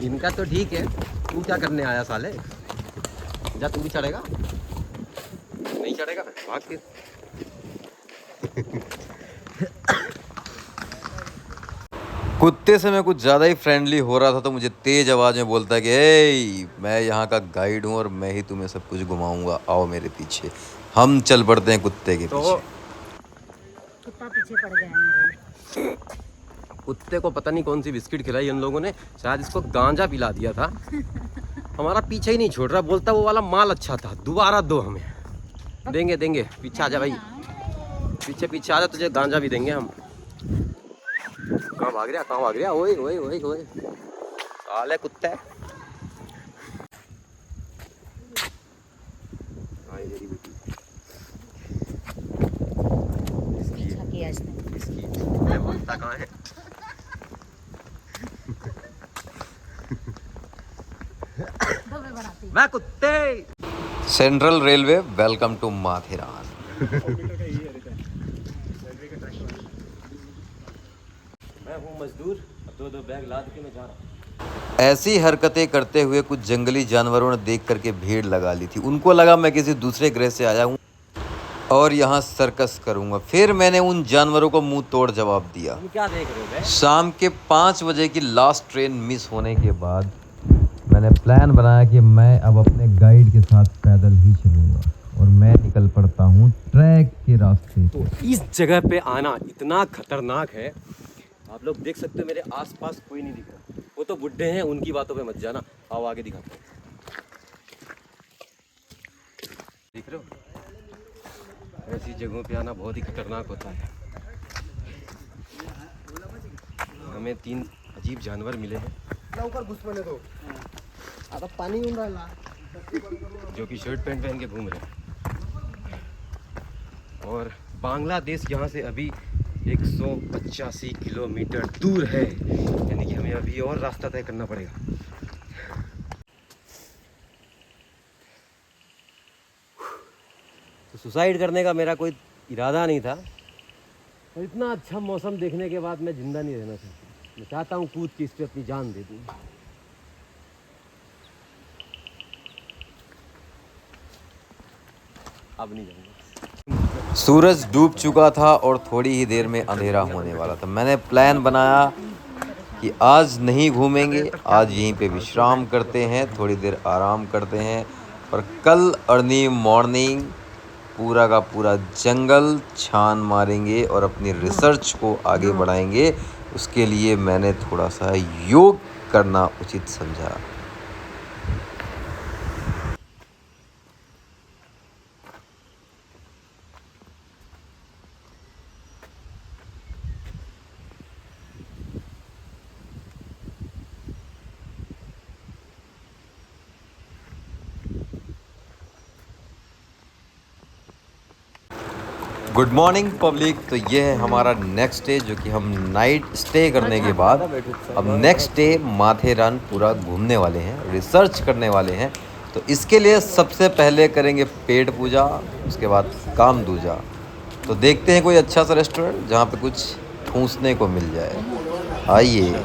इनका तो ठीक है, तू क्या करने आया साले? जा तू भी चढ़ेगा? नहीं चढ़ेगा, भाग के। कुत्ते से मैं कुछ ज़्यादा ही फ्रेंडली हो रहा था तो मुझे तेज़ आवाज़ में बोलता है कि ए मैं यहाँ का गाइड हूँ और मैं ही तुम्हें सब कुछ घुमाऊंगा, आओ मेरे पीछे। हम चल पड़ते हैं कुत्ते के तो पीछे। कुत्ता पीछे पड़ गया मेरे। कुत्ते को पता नहीं कौन सी बिस्किट खिलाई इन लोगों ने, शायद इसको गांजा पिला दिया था। हमारा पीछे ही नहीं छोड़ रहा, बोलता वो वाला माल अच्छा था, दोबारा दो हमें। देंगे देंगे, पीछे आ जा भाई, पीछे पीछे आ जा, तुझे गांजा भी देंगे हम। कहाँ भाग रहा, कहाँ भाग रहा? ओए ओए ओए ओए साले कुत्ते। पीछा किया इसने। भागता कहाँ है? मैं कुत्ते। Central railway, welcome to Matheran. मैं हूँ मजदूर, अब दो बैग लाद के मैं जा रहा हूँ। ऐसी हरकतें करते हुए कुछ जंगली जानवरों ने देख करके भीड़ लगा ली थी। उनको लगा मैं किसी दूसरे ग्रह से आया हूँ और यहाँ सर्कस करूँगा। फिर मैंने उन जानवरों को मुंह तोड़ जवाब दिया। तुम क्या देख रहे हो बे? शाम के 5 बजे की लास्ट ट्रेन मिस होने के बाद मैंने प्लान बनाया कि मैं अब अपने गाइड के साथ पैदल ही चलूँगा और मैं निकल पड़ता हूँ ट्रैक के रास्ते। तो इस जगह पे आना इतना खतरनाक है, आप लोग देख सकते हो मेरे आसपास कोई नहीं दिख रहा। वो तो बुड्ढे हैं, उनकी बातों पे मत जाना। आओ आगे दिखाते हैं। देख रहे हो, ऐसी जगहों पे आना बहुत ही खतरनाक होता है। हमें 3 अजीब जानवर मिले हैं पानी जो कि शर्ट पैंट पहन के घूम रहे हैं। और बांग्लादेश यहाँ से अभी 185 किलोमीटर दूर है, यानी कि हमें अभी और रास्ता तय करना पड़ेगा। तो सुसाइड करने का मेरा कोई इरादा नहीं था, और इतना अच्छा मौसम देखने के बाद मैं जिंदा नहीं रहना चाहता। मैं चाहता हूँ कूद के इस पे अपनी जान दे दूँ। अब नहीं जाऊँगा। सूरज डूब चुका था और थोड़ी ही देर में अंधेरा होने वाला था। मैंने प्लान बनाया कि आज नहीं घूमेंगे, आज यहीं पे विश्राम करते हैं, थोड़ी देर आराम करते हैं और कल अर्ली मॉर्निंग पूरा का पूरा जंगल छान मारेंगे और अपनी रिसर्च को आगे बढ़ाएंगे। उसके लिए मैंने थोड़ा सा योग करना उचित समझा। Good morning public. तो ये है हमारा नेक्स्ट डे, जो कि हम नाइट स्टे करने के बाद अब नेक्स्ट डे माथेरान पूरा घूमने वाले हैं, रिसर्च करने वाले हैं। तो इसके लिए सबसे पहले करेंगे पेट पूजा, उसके बाद काम दूजा। तो देखते हैं कोई अच्छा सा रेस्टोरेंट जहाँ पे कुछ ठूंसने को मिल जाए। आइए।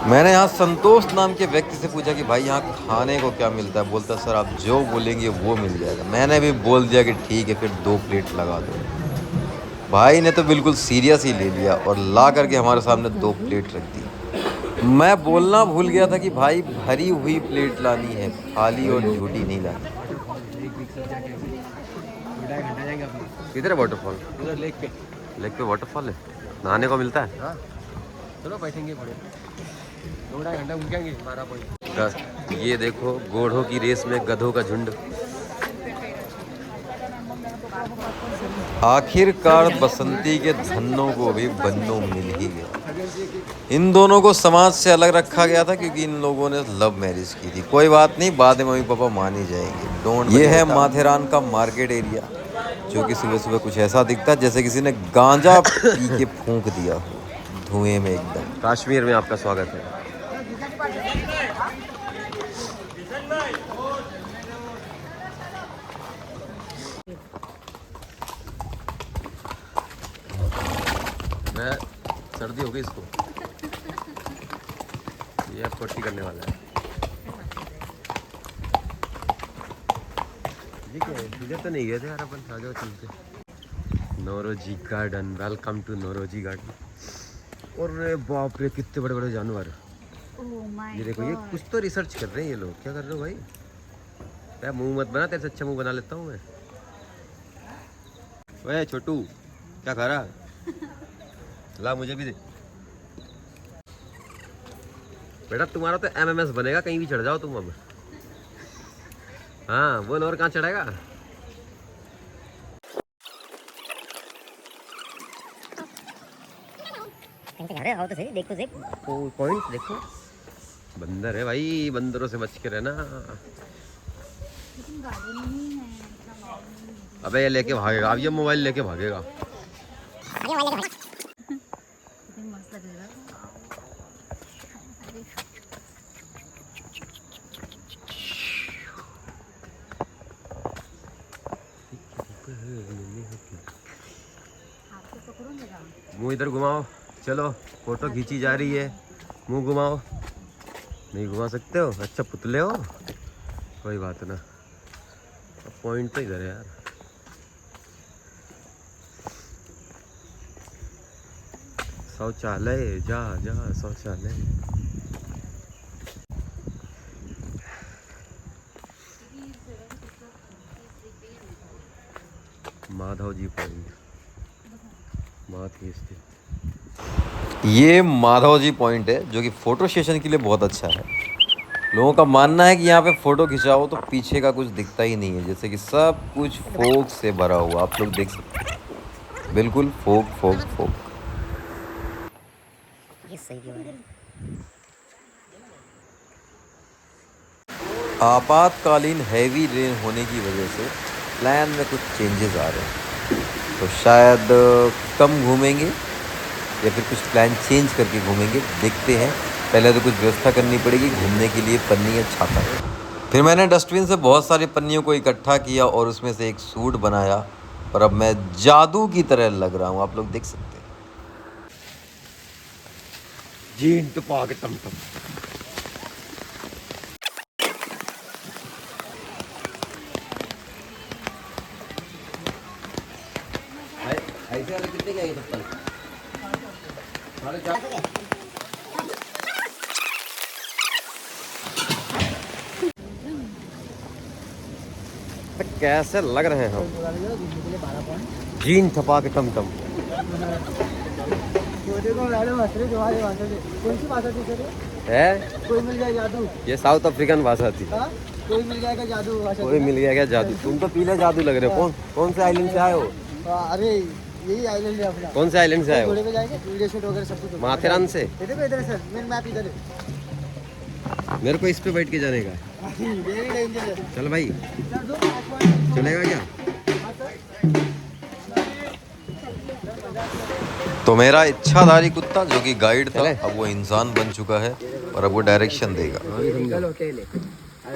मैंने यहाँ संतोष नाम के व्यक्ति से पूछा कि भाई यहाँ खाने को क्या मिलता है। बोलता सर आप जो बोलेंगे वो मिल जाएगा। मैंने भी बोल दिया कि ठीक है फिर 2 प्लेट लगा दो। भाई ने तो बिल्कुल सीरियस ही ले लिया और ला करके हमारे सामने 2 प्लेट रख दी। मैं बोलना भूल गया था कि भाई भरी हुई प्लेट लानी है, खाली और झूठी नहीं लानी। किधर है वाटरफॉल? उधर लेक पे वाटरफॉल है, नहाने को मिलता है। हाँ चलो बैठेंगे बड़े 2-2.5 घंटा रुकेंगे 12 बजे। ये देखो घोड़ों की रेस में गधों का झुंड। आखिरकार बसंती के धन्नों को भी बन्नों मिल ही गया। इन दोनों को समाज से अलग रखा गया था क्योंकि इन लोगों ने लव मैरिज की थी। कोई बात नहीं, बाद में मम्मी पापा मान ही जाएंगे। ये है माथेरान का मार्केट एरिया, जो कि सुबह सुबह कुछ ऐसा दिखता है जैसे किसी ने गांजा पी के फूंक दिया हो, धुएं में एकदम। कश्मीर में आपका स्वागत है। मैं सर्दी हो गई इसको, ये अब पट्टी करने वाला है। ये क्या है, इधर तो नहीं गए थे यार अपन, आ जाओ चलते। Naoroji garden, welcome to Naoroji garden. और बाप रे कितने बड़े बड़े जानवर। ये देखो, ये कुछ तो रिसर्च कर रहे हैं ये लोग। क्या कर रहे हो भाई? यार मुंह मत बना, तेरे से अच्छा मुंह बना लेता हूँ मैं। ओए छोटू, क्या खा रहा? ला मुझे भी दे। बेटा तुम्हारा तो MMS बनेगा, कहीं भी चढ़ जाओ तुम अब। हाँ बोल, और कहाँ चढ़ेगा? आओ तो सही, देखो सही। पॉइंट देखो, बंदर है भाई, बंदरों से बच के रहना। लेकिन गाड़ी नहीं है, इतना मालूम नहीं है। अबे ये लेके भागेगा, अब ये मोबाइल लेके भागेगा। कितनी मस्त लग रहा है। आपको पकड़ो लगा। मुंह इधर घुमाओ, चलो फोटो खींची जा रही है। मुंह घुमाओ, नहीं घुमा सकते हो? अच्छा पुतले हो, कोई बात ना। पॉइंट तो इधर है यार। शौचालय, जा जा शौचालय। माधव जी पॉइंट, माधव स्थित। ये माधव जी पॉइंट है जो कि फ़ोटो सेशन के लिए बहुत अच्छा है। लोगों का मानना है कि यहाँ पे फ़ोटो खिंचाओ तो पीछे का कुछ दिखता ही नहीं है, जैसे कि सब कुछ फोक से भरा हुआ। आप लोग देख सकते हैं, बिल्कुल फोक फोक फोक। ये सही हो रहा है। आपातकालीन हैवी रेन होने की वजह से प्लान में कुछ चेंजेस आ रहे हैं, तो शायद कम घूमेंगे या फिर कुछ प्लान चेंज करके घूमेंगे, देखते हैं। पहले तो कुछ व्यवस्था करनी पड़ेगी घूमने के लिए, पन्नी या छाता। फिर मैंने डस्टबिन से बहुत सारी पन्नियों को इकट्ठा किया और उसमें से एक सूट बनाया, और अब मैं जादू की तरह लग रहा हूँ, आप लोग देख सकते हैं। जीन तो पाके टमटम। ऐसे वाले कितने की आई चप्पल? 4.5। कैसे लग रहे हैं हम? जीन थपा के टमटम। है कोई मिल जाए जादू, ये साउथ अफ्रीकन भाषा थी। कोई मिल जाएगा जादू। कोई मिल गया क्या जादू? तुम तो पीले जादू लग रहे हो। कौन से आइलैंड से आए हो? अरे यही आइलैंड है अपना। कौन से आइलैंड से आए हो? घोड़े पे जाएंगे, वीडियो शूट वगैरह सब कुछ। माथेरान से। इधर सर, मेन मैप इधर है। मेरे को इस पे बैठ के जाने का है। Very danger. चल भाई, चलेगा क्या? तो मेरा इच्छाधारी कुत्ता जो कि गाइड था, अब वो इंसान बन चुका है और अब वो डायरेक्शन देगा। रिगल होटल है।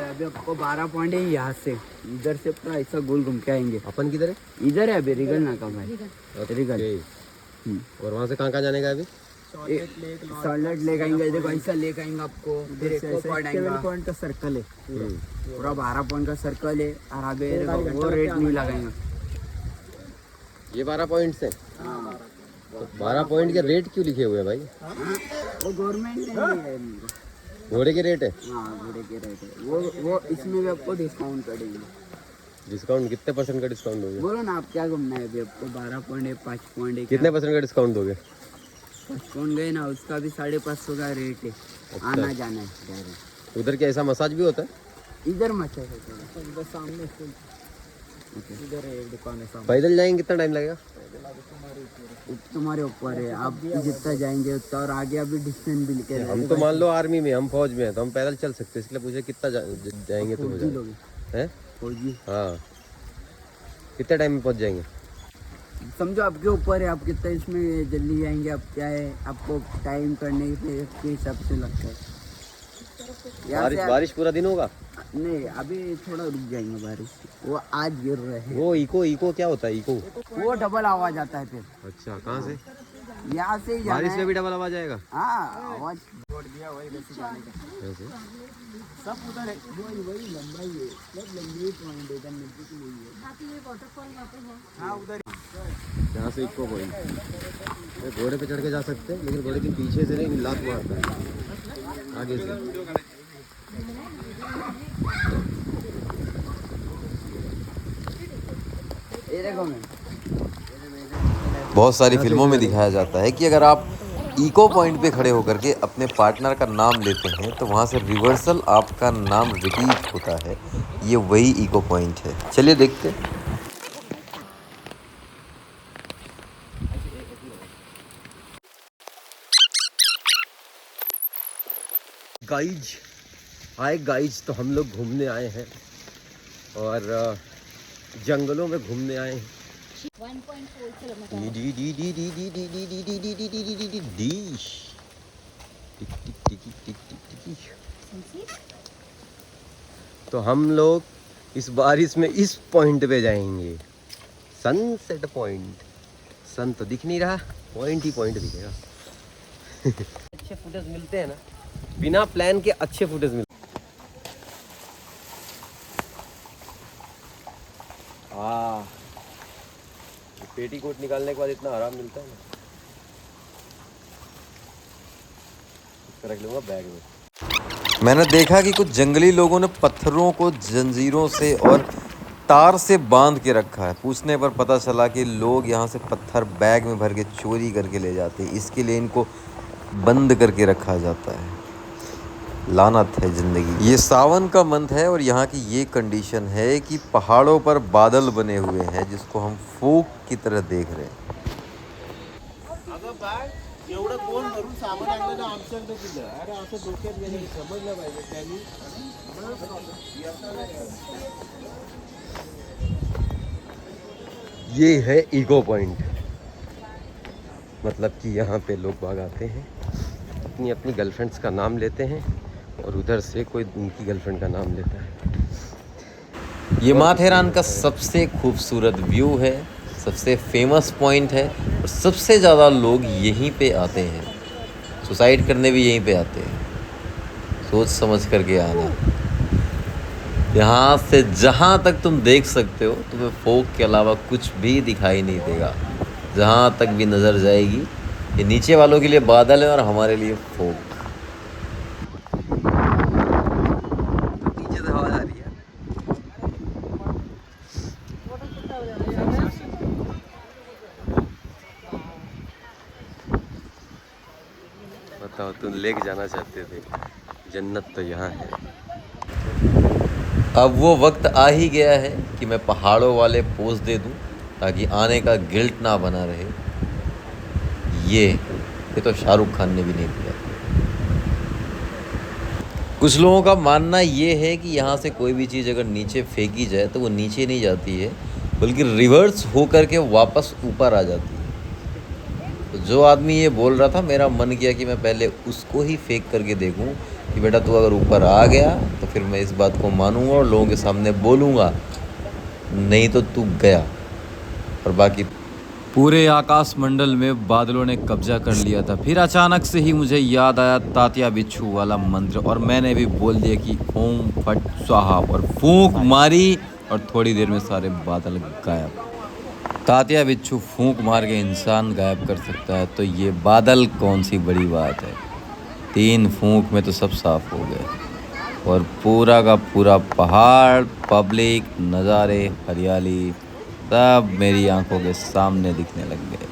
अभी आपको 12 पॉइंट है यहाँ से, इधर से पूरा ऐसा गोल घूम के आएंगे। अपन किधर है? इधर है अभी रिगल नाका भाई। रिगल। और वहाँ से कहाँ जाने का है अभी? सॉलिड लेक आएंगे, देखो ऐसा लेक आएंगे आपको। फिर एक पॉइंट आएगा, पॉइंट का सर्कल है पूरा 12 पॉइंट का सर्कल है। और अभी वो रेट नहीं लगाएंगे। ये 12 पॉइंट से। तो 12 पॉइंट के रेट क्यों लिखे हुए हैं भाई? वो गवर्नमेंट ने घोड़े के रेट है? हाँ घोड़े के रेट है। वो इसमें भी आपको डिस्काउंट करेंगे। डिस्काउंट कितने % का डिस्काउंट दोगे? बोलो ना आप क्या घूमना है अभी आपको? 12 पॉइंट है, 5 पॉइंट है। कितने % का डिस्काउंट दोगे? 5 पॉइंट गए ना, उसका भी 550 का रेट है। आना जाना है। उधर क्या ऐसा मसाज भी होता है? इधर मचा है सामने, इधर है एक दुकान है सामने। पैदल जाएंगे कितना टाइम लगेगा? तुम्हारे ऊपर है, आप जितना जाएंगे उतना। और आगे अभी डिस्टेंस भी लिखे हम तो मान लो आर्मी में, हम फौज में हैं, तो हम पैदल चल सकते हैं। इसलिए पूछे कितना जाएंगे तो हो जाएगा। हैं? फौजी हाँ, कितने टाइम में पहुंच जाएंगे? समझो आपके ऊपर है, आप कितना इसमें जल्दी जाएंगे। आप क्या है, आपको टाइम करने के हिसाब से लगता है। बारिश पूरा दिन होगा? नहीं, अभी थोड़ा रुक जाएंगे बारिश। वो आज गिर रहे हैं। वो इको क्या होता है? इको वो डबल आवाज आता है फिर। अच्छा, कहाँ से? यहाँ से ही जाना बारिश में है। भी डबल आवाज आएगा हाँ आवाज छोड़ दिया वही वैसे जाने का। ऐसे। सब उधर है वही लंबाई है मतलब लंबी पॉइंट है इधर नजदीक नहीं है। बाकी ये वाटरफॉल वहाँ पे है। हाँ उधर यहाँ से इको पॉइंट घोड़े पे चढ़ के जा सकते हैं, लेकिन घोड़े के पीछे से नहीं, लात मारता है आगे से। ये देखो मैं बहुत सारी फिल्मों में दिखाया जाता है कि अगर आप इको पॉइंट पे खड़े होकर के अपने पार्टनर का नाम लेते हैं तो वहाँ से रिवर्सल आपका नाम रिपीट होता है। ये वही इको पॉइंट है। चलिए देखते हैं। गाइज, हाय गाइज, तो हम लोग घूमने आए हैं और जंगलों में घूमने आए हैं। 1.4 किलोमीटर। तो हम लोग इस बारिश में इस पॉइंट पे जाएंगे, सनसेट पॉइंट। सन तो दिख नहीं रहा, पॉइंट ही पॉइंट दिखेगा। अच्छे फुटेज मिलते हैं ना, बिना प्लान के अच्छे फुटेज मिलते हैं। पेटीकोट निकालने के बाद इतना आराम मिलता है ना। इसको रख लूँगा बैग में। मैंने देखा कि कुछ जंगली लोगों ने पत्थरों को जंजीरों से और तार से बांध के रखा है। पूछने पर पता चला कि लोग यहाँ से पत्थर बैग में भर के चोरी करके ले जाते हैं। इसके लिए इनको बंद करके रखा जाता है। लानत है ज़िंदगी। ये सावन का मंथ है और यहाँ की ये कंडीशन है कि पहाड़ों पर बादल बने हुए हैं जिसको हम फोक की तरह देख रहे हैं। एवढं कोण भरून सामान आणलं ना आमच्याकडे दिलं. अरे असं डोक्यात गेलं समजलं पाहिजे त्यांनी. ये है इको पॉइंट, मतलब कि यहाँ पे लोग बाग आते हैं, अपनी अपनी गर्लफ्रेंड्स का नाम लेते हैं और उधर से कोई उनकी गर्लफ्रेंड का नाम लेता है। ये माथेरान का सबसे खूबसूरत व्यू है, सबसे फेमस पॉइंट है और सबसे ज़्यादा लोग यहीं पे आते हैं। सुसाइड करने भी यहीं पे आते हैं। सोच समझ करके आना। यहाँ से जहाँ तक तुम देख सकते हो तुम्हें फोक के अलावा कुछ भी दिखाई नहीं देगा। जहाँ तक भी नज़र जाएगी ये नीचे वालों के लिए बादल है और हमारे लिए फोक। नीचे से हवा आ रही है। बताओ, तुम लेके जाना चाहते थे, जन्नत तो यहाँ है। अब वो वक्त आ ही गया है कि मैं पहाड़ों वाले पोज दे दूं ताकि आने का गिल्ट ना बना रहे। ये तो शाहरुख खान ने भी नहीं दिया। कुछ लोगों का मानना ये है कि यहाँ से कोई भी चीज़ अगर नीचे फेंकी जाए तो वो नीचे नहीं जाती है बल्कि रिवर्स होकर के वापस ऊपर आ जाती है। तो जो आदमी ये बोल रहा था, मेरा मन किया कि मैं पहले उसको ही फेंक करके देखूं कि बेटा तू अगर ऊपर आ गया तो फिर मैं इस बात को मानूंगा और लोगों के सामने बोलूँगा, नहीं तो तू गया। और बाकी पूरे आकाश मंडल में बादलों ने कब्जा कर लिया था। फिर अचानक से ही मुझे याद आया तात्या बिच्छू वाला मंत्र और मैंने भी बोल दिया कि ओम फट स्वाहा और फूंक मारी और थोड़ी देर में सारे बादल गायब। तात्या बिच्छू फूंक मार के इंसान गायब कर सकता है तो ये बादल कौन सी बड़ी बात है। 3 फूंक में तो सब साफ हो गए और पूरा का पूरा पहाड़, पब्लिक, नज़ारे, हरियाली सब मेरी आंखों के सामने दिखने लग गए।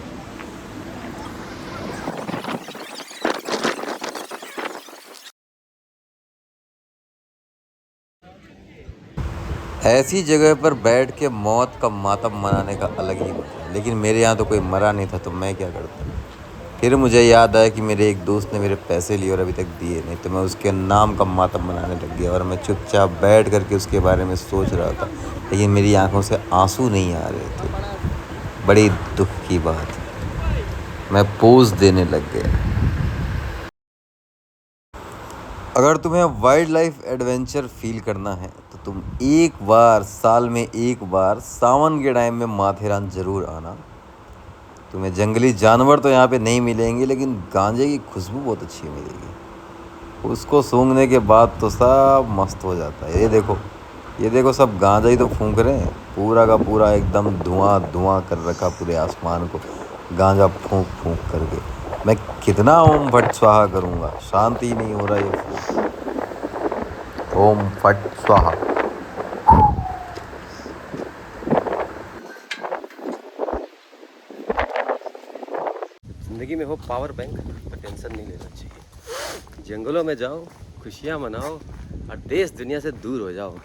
ऐसी जगह पर बैठ के मौत का मातम मनाने का अलग ही मजा है, लेकिन मेरे यहाँ तो कोई मरा नहीं था तो मैं क्या करता। फिर मुझे याद आया कि मेरे एक दोस्त ने मेरे पैसे लिए और अभी तक दिए नहीं, तो मैं उसके नाम का मातम मनाने लग गया और मैं चुपचाप बैठ करके उसके बारे में सोच रहा था, लेकिन मेरी आंखों से आंसू नहीं आ रहे थे। बड़ी दुख की बात, मैं पोज देने लग गया। अगर तुम्हें वाइल्ड लाइफ एडवेंचर फील करना है तो तुम एक बार, साल में एक बार, सावन के टाइम में माथेरान ज़रूर आना। तुम्हें जंगली जानवर तो यहाँ पे नहीं मिलेंगे, लेकिन गांजे की खुशबू बहुत अच्छी मिलेगी। उसको सूंघने के बाद तो सब मस्त हो जाता है। ये देखो सब गांजा ही तो फूंक रहे हैं, पूरा का पूरा एकदम धुआं धुआं कर रखा पूरे आसमान को, गांजा फूंक फूंक करके। मैं कितना ओम फट स्वाहा करूँगा, शांति ही नहीं हो रहा ये। ओम फट स्वाहा। जिंदगी में हो पावर बैंक पर टेंशन नहीं लेना चाहिए। जंगलों में जाओ, खुशियाँ मनाओ और देश दुनिया से दूर हो जाओ।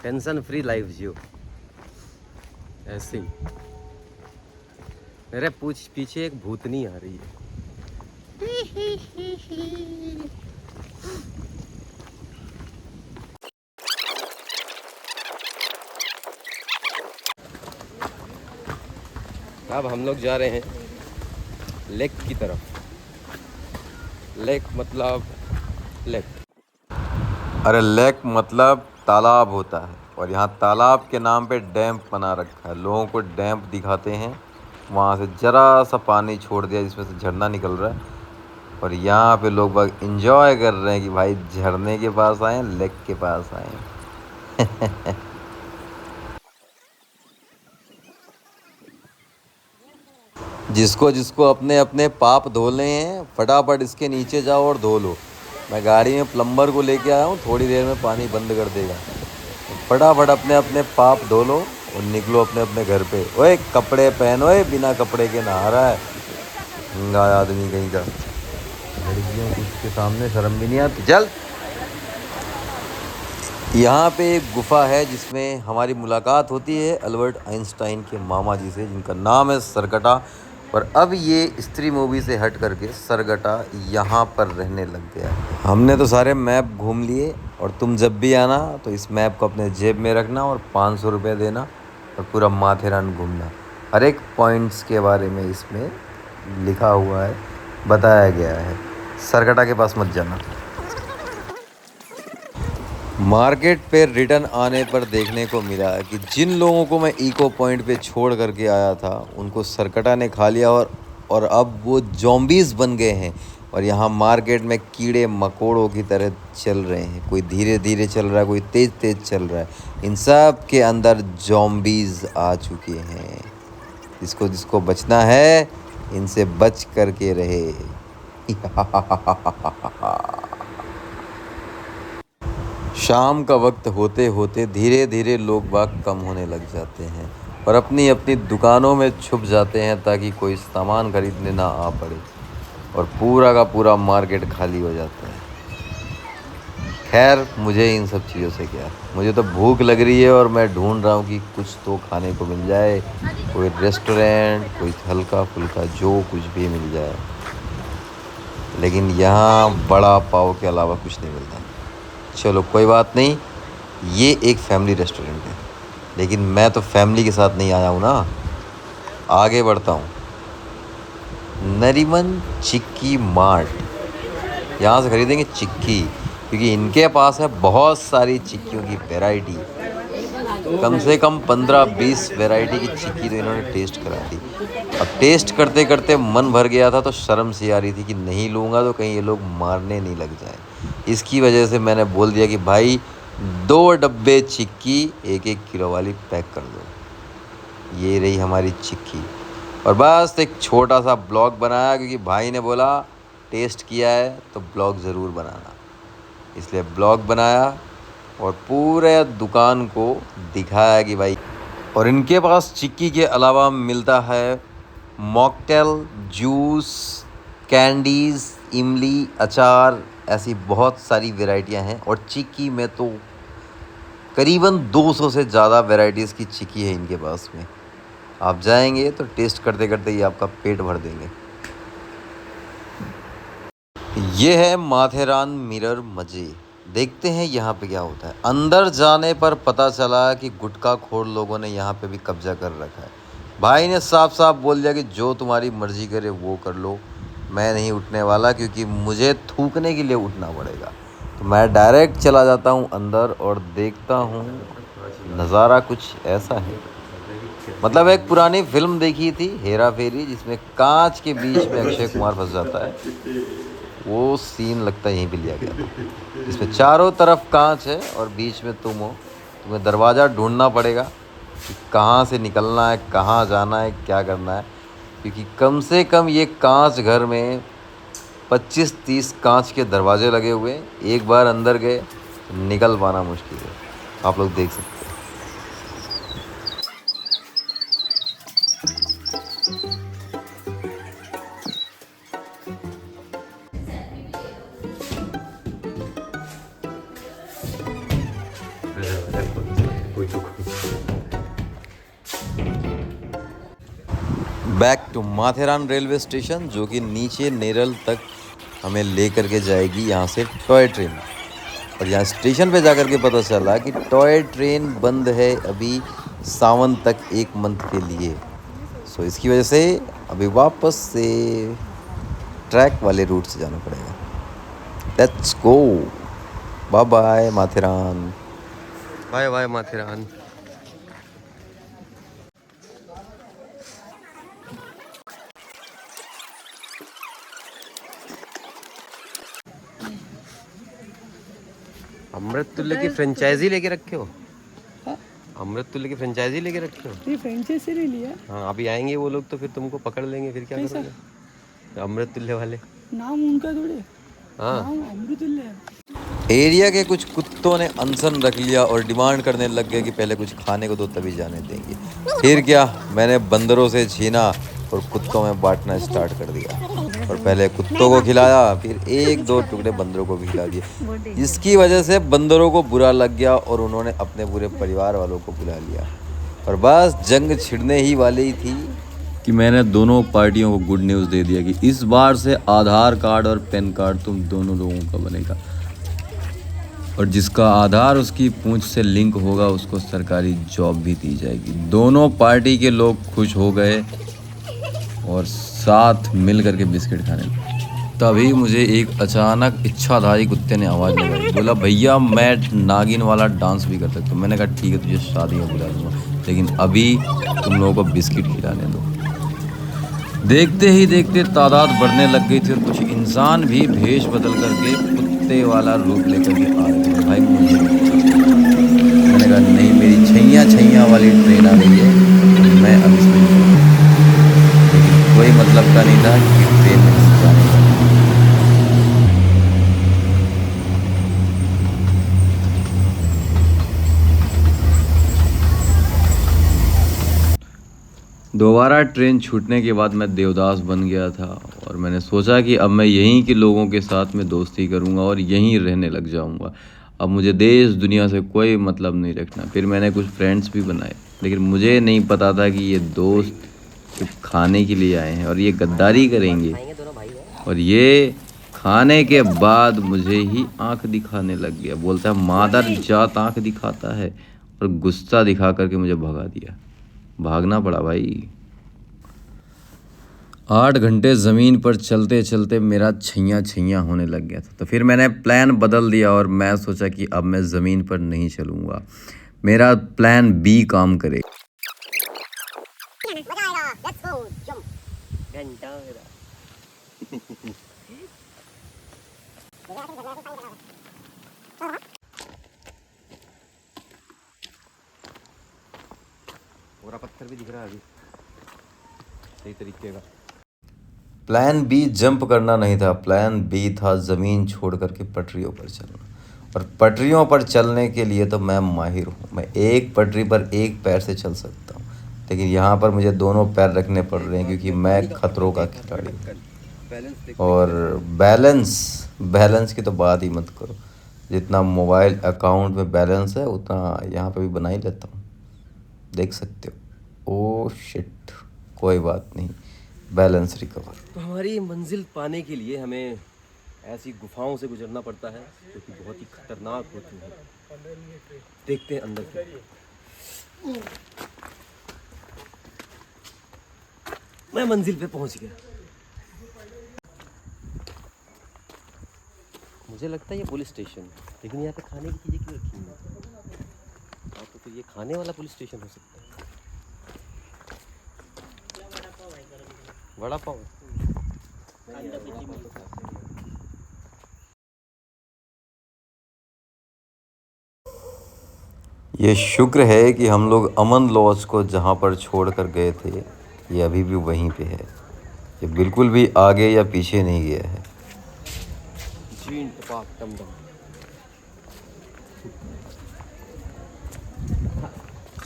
टेंशन फ्री लाइफ जियो। ऐसे ही मेरे पीछे एक भूतनी आ रही है। अब हम लोग जा रहे हैं लेक की तरफ। लेक मतलब लेक। अरे लेक मतलब तालाब होता है, और यहाँ तालाब के नाम पे डैम बना रखा है। लोगों को डैम दिखाते हैं, वहाँ से ज़रा सा पानी छोड़ दिया जिसमें से झरना निकल रहा है, और यहाँ पे लोग बाग इंजॉय कर रहे हैं कि भाई झरने के पास आए, लेक के पास आए। जिसको जिसको अपने अपने पाप धोने हैं, फटाफट इसके नीचे जाओ और धो लो। मैं गाड़ी में प्लम्बर को लेके आया हूँ, थोड़ी देर में पानी बंद कर देगा। फटाफट अपने अपने पाप धो लो और निकलो अपने अपने घर पे। ओए कपड़े पहनो, बिना कपड़े के नहा रहा है गंगा आदमी कहीं का। लड़कियों को उसके सामने शर्म भी नहीं आती। चल, यहाँ पे एक गुफा है जिसमें हमारी मुलाकात होती है अल्बर्ट आइंस्टाइन के मामा जी से, जिनका नाम है सरगटा। और अब ये स्त्री मूवी से हट करके सरगटा यहाँ पर रहने लग गया। हमने तो सारे मैप घूम लिए, और तुम जब भी आना तो इस मैप को अपने जेब में रखना और 500 रुपये देना और पूरा माथेरान घूमना। हर एक पॉइंट्स के बारे में इसमें लिखा हुआ है, बताया गया है। सरगटा के पास मत जाना। मार्केट पे रिटर्न आने पर देखने को मिला कि जिन लोगों को मैं इको पॉइंट पे छोड़ करके आया था उनको सरकटा ने खा लिया, और अब वो ज़ॉम्बीज़ बन गए हैं और यहाँ मार्केट में कीड़े मकोड़ों की तरह चल रहे हैं। कोई धीरे धीरे चल रहा है, कोई तेज़ तेज़ चल रहा है। इन सब के अंदर ज़ॉम्बीज़ आ चुके हैं। जिसको जिसको बचना है इनसे बच करके रहे। शाम का वक्त होते होते धीरे धीरे लोग बाग कम होने लग जाते हैं और अपनी अपनी दुकानों में छुप जाते हैं ताकि कोई सामान खरीदने ना आ पड़े, और पूरा का पूरा मार्केट खाली हो जाता है। खैर मुझे इन सब चीज़ों से क्या, मुझे तो भूख लग रही है और मैं ढूंढ रहा हूँ कि कुछ तो खाने को मिल जाए, कोई रेस्टोरेंट, कोई हल्का फुल्का जो कुछ भी मिल जाए। लेकिन यहाँ बड़ा पाव के अलावा कुछ नहीं मिलता। चलो कोई बात नहीं, ये एक फैमिली रेस्टोरेंट है, लेकिन मैं तो फैमिली के साथ नहीं आया हूँ ना। आगे बढ़ता हूँ। नरीमन चिक्की मार्ट, यहाँ से खरीदेंगे चिक्की, क्योंकि इनके पास है बहुत सारी चिक्कियों की वैरायटी। कम से कम 15-20 वैरायटी की चिक्की तो इन्होंने टेस्ट करा दी। अब टेस्ट करते करते मन भर गया था, तो शर्म सी आ रही थी कि नहीं लूँगा तो कहीं ये लोग मारने नहीं लग जाए। इसकी वजह से मैंने बोल दिया कि भाई 2 डब्बे चिक्की 1-1 किलो वाली पैक कर दो। ये रही हमारी चिक्की, और बस एक छोटा सा ब्लॉग बनाया क्योंकि भाई ने बोला टेस्ट किया है तो ब्लॉग ज़रूर बनाना, इसलिए ब्लॉग बनाया और पूरे दुकान को दिखाया कि भाई। और इनके पास चिक्की के अलावा मिलता है मॉकटेल, जूस, कैंडीज़, इमली, अचार, ऐसी बहुत सारी वैरायटियां हैं। और चिक्की में तो करीबन 200 से ज़्यादा वैरायटीज़ की चिक्की है इनके पास में। आप जाएंगे तो टेस्ट करते करते ही आपका पेट भर देंगे। ये है माथेरान मिरर मजे। देखते हैं यहाँ पे क्या होता है। अंदर जाने पर पता चला कि गुटखा खोर लोगों ने यहाँ पे भी कब्जा कर रखा है। भाई ने साफ साफ बोल दिया कि जो तुम्हारी मर्जी करे वो कर लो, मैं नहीं उठने वाला क्योंकि मुझे थूकने के लिए उठना पड़ेगा। तो मैं डायरेक्ट चला जाता हूँ अंदर और देखता हूँ नज़ारा कुछ ऐसा है। मतलब एक पुरानी फिल्म देखी थी हेरा फेरी, जिसमें कांच के बीच में अक्षय कुमार फंस जाता है, वो सीन लगता है यहीं पे लिया गया था, जिसमें चारों तरफ कांच है और बीच में तुम हो। तुम्हें दरवाज़ा ढूंढना पड़ेगा कि कहाँ से निकलना है, कहाँ जाना है, क्या करना है, क्योंकि कम से कम ये कांच घर में 25-30 कांच के दरवाजे लगे हुए हैं। एक बार अंदर गए तो निकल पाना मुश्किल है। आप लोग देख सकते हैं। Back to Matheran railway station, जो कि नीचे नेरल तक हमें लेकर के जाएगी यहाँ से टॉय ट्रेन। और यहाँ स्टेशन पे जाकर के पता चला कि टॉय ट्रेन बंद है अभी सावन तक 1 मंथ के लिए। सो इसकी वजह से अभी वापस से ट्रैक वाले रूट से जाना पड़ेगा। Let's go. Bye bye Matheran. Bye bye Matheran. Amruttulya की फ्रेंचाइजी लेके रखे हो? अमृत तुल्य की फ्रेंचाइजी लेके रखे हो? ये फ्रेंचाइजी ले लिया। हाँ, अभी आएंगे वो लोग तो फिर तुमको पकड़ लेंगे, फिर क्या करोगे? अमृत तुल्य वाले नाम उनका थोड़े। हाँ, नाम अमृतुल्य है। एरिया के कुछ कुत्तों ने अनशन रख लिया और डिमांड करने लग गए कि पहले कुछ खाने को दो तभी जाने देंगे। फिर क्या, मैंने बंदरों से छीना और कुत्तों में बांटना स्टार्ट कर दिया। और पहले कुत्तों को खिलाया, फिर 1-2 टुकड़े बंदरों को भी खिला दिए। इसकी वजह से बंदरों को बुरा लग गया और उन्होंने अपने पूरे परिवार वालों को बुला लिया। और बस जंग छिड़ने ही वाली थी कि मैंने दोनों पार्टियों को गुड न्यूज़ दे दिया कि इस बार से आधार कार्ड और पैन कार्ड तुम दोनों लोगों का बनेगा, और जिसका आधार उसकी पूंछ से लिंक होगा उसको सरकारी जॉब भी दी जाएगी। दोनों पार्टी के लोग खुश हो गए और साथ मिल करके बिस्किट खाने लगे। तभी मुझे एक अचानक इच्छाधारी कुत्ते ने आवाज़ लगाई, बोला भैया मैं नागिन वाला डांस भी कर सकता हूँ। मैंने कहा ठीक है, तुझे शादी में बुला दूँगा, लेकिन अभी तुम लोगों को बिस्किट खिलाने दो। देखते ही देखते तादाद बढ़ने लग गई थी और कुछ इंसान भी भेष बदल करके कुत्ते वाला रूप लेकर के आ रहे थे। भाई मुझे मैंने कहा नहीं, मेरी छैया वाली ट्रेन आ गई है, मैं अब इसमें लेकिन कोई मतलब का नहीं था कि ट्रेन में जाने का। दोबारा ट्रेन छूटने के बाद मैं देवदास बन गया था और मैंने सोचा कि अब मैं यहीं के लोगों के साथ में दोस्ती करूंगा और यहीं रहने लग जाऊंगा। अब मुझे देश दुनिया से कोई मतलब नहीं रखना। फिर मैंने कुछ फ्रेंड्स भी बनाए, लेकिन मुझे नहीं पता था कि ये दोस्त सिर्फ खाने के लिए आए हैं और ये गद्दारी करेंगे। और ये खाने के बाद मुझे ही आंख दिखाने लग गया। बोलता है मादर जात आंख दिखाता है, और गुस्सा दिखा करके मुझे भगा दिया। भागना पड़ा भाई। 8 घंटे ज़मीन पर चलते चलते मेरा छैया होने लग गया था। तो फिर मैंने प्लान बदल दिया और मैं सोचा कि अब मैं ज़मीन पर नहीं चलूँगा, मेरा प्लान बी काम करे। पूरा पत्थर भी दिख रहा है अभी सही तरीके का। प्लान बी जंप करना नहीं था, प्लान बी था ज़मीन छोड़ करके पटरियों पर चलना। और पटरियों पर चलने के लिए तो मैं माहिर हूँ। मैं एक पटरी पर एक पैर से चल सकता हूँ, लेकिन यहाँ पर मुझे दोनों पैर रखने पड़ रहे हैं क्योंकि मैं खतरों का खिलाड़ी हूँ। और बैलेंस की तो बात ही मत करो। जितना मोबाइल अकाउंट में बैलेंस है उतना यहाँ पे भी बना ही लेता हूँ, देख सकते हो। ओह शिट, कोई बात नहीं, बैलेंस रिकवर। तो हमारी मंजिल पाने के लिए हमें ऐसी गुफाओं से गुजरना पड़ता है जो कि बहुत ही खतरनाक होती है। देखते हैं अंदर क्या। मैं मंजिल पे पहुंच गया। मुझे लगता है ये पुलिस स्टेशन है, लेकिन यहाँ पे खाने की चीज़ें क्यों रखी हुई हैं? तो फिर ये खाने वाला पुलिस स्टेशन हो सकता है। वड़ा पाव। ये शुक्र है कि हम लोग अमन लॉज को जहाँ पर छोड़ कर गए थे ये अभी भी वहीं पे है, ये बिल्कुल भी आगे या पीछे नहीं गया है। जीन टपाक टमटम।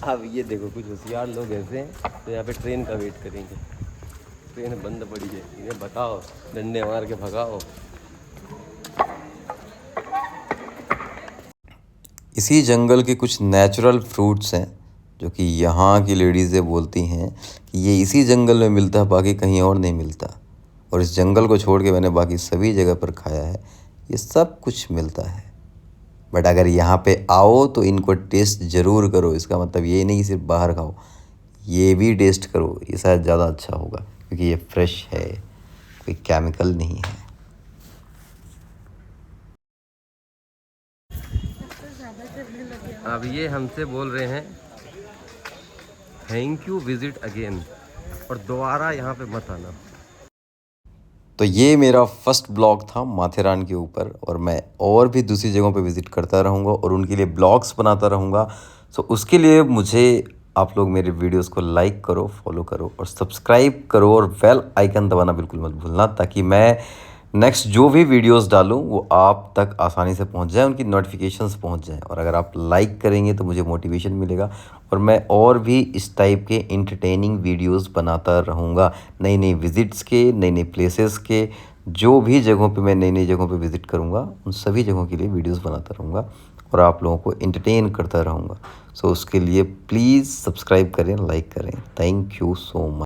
अब ये देखो कुछ होशियार लोग ऐसे हैं तो यहाँ पे ट्रेन का वेट करेंगे। ट्रेन बंद पड़ी है, इन्हें बताओ, डंडे मार के भगाओ। इसी जंगल के कुछ नेचुरल फ्रूट्स हैं जो कि यहाँ की लेडीज़ें बोलती हैं कि ये इसी जंगल में मिलता है, बाकी कहीं और नहीं मिलता। और इस जंगल को छोड़ के मैंने बाकी सभी जगह पर खाया है, ये सब कुछ मिलता है। बट अगर यहाँ पे आओ तो इनको टेस्ट ज़रूर करो। इसका मतलब ये नहीं सिर्फ बाहर खाओ, ये भी टेस्ट करो, ये शायद ज़्यादा अच्छा होगा क्योंकि ये फ्रेश है, कोई केमिकल नहीं है। अब ये हमसे बोल रहे हैं थैंक यू, विजिट अगेन, और दोबारा यहाँ पे मत आना। तो ये मेरा फर्स्ट ब्लॉग था माथेरान के ऊपर, और मैं और भी दूसरी जगहों पे विज़िट करता रहूँगा और उनके लिए ब्लॉग्स बनाता रहूँगा। सो उसके लिए मुझे आप लोग मेरे वीडियोस को लाइक करो, फॉलो करो और सब्सक्राइब करो और बेल आइकन दबाना बिल्कुल मत भूलना, ताकि मैं नेक्स्ट जो भी वीडियोस डालूं वो आप तक आसानी से पहुंच जाए, उनकी नोटिफिकेशंस पहुंच जाएं। और अगर आप लाइक करेंगे तो मुझे मोटिवेशन मिलेगा और मैं और भी इस टाइप के इंटरटेनिंग वीडियोस बनाता रहूँगा। नई नई विज़िट्स के, नई नई प्लेसेस के, जो भी जगहों पे मैं नई नई जगहों पे विज़िट करूँगा उन सभी जगहों के लिए वीडियोस बनाता रहूँगा और आप लोगों को इंटरटेन करता रहूँगा। सो उसके लिए प्लीज़ सब्सक्राइब करें, लाइक करें। Thank you so much.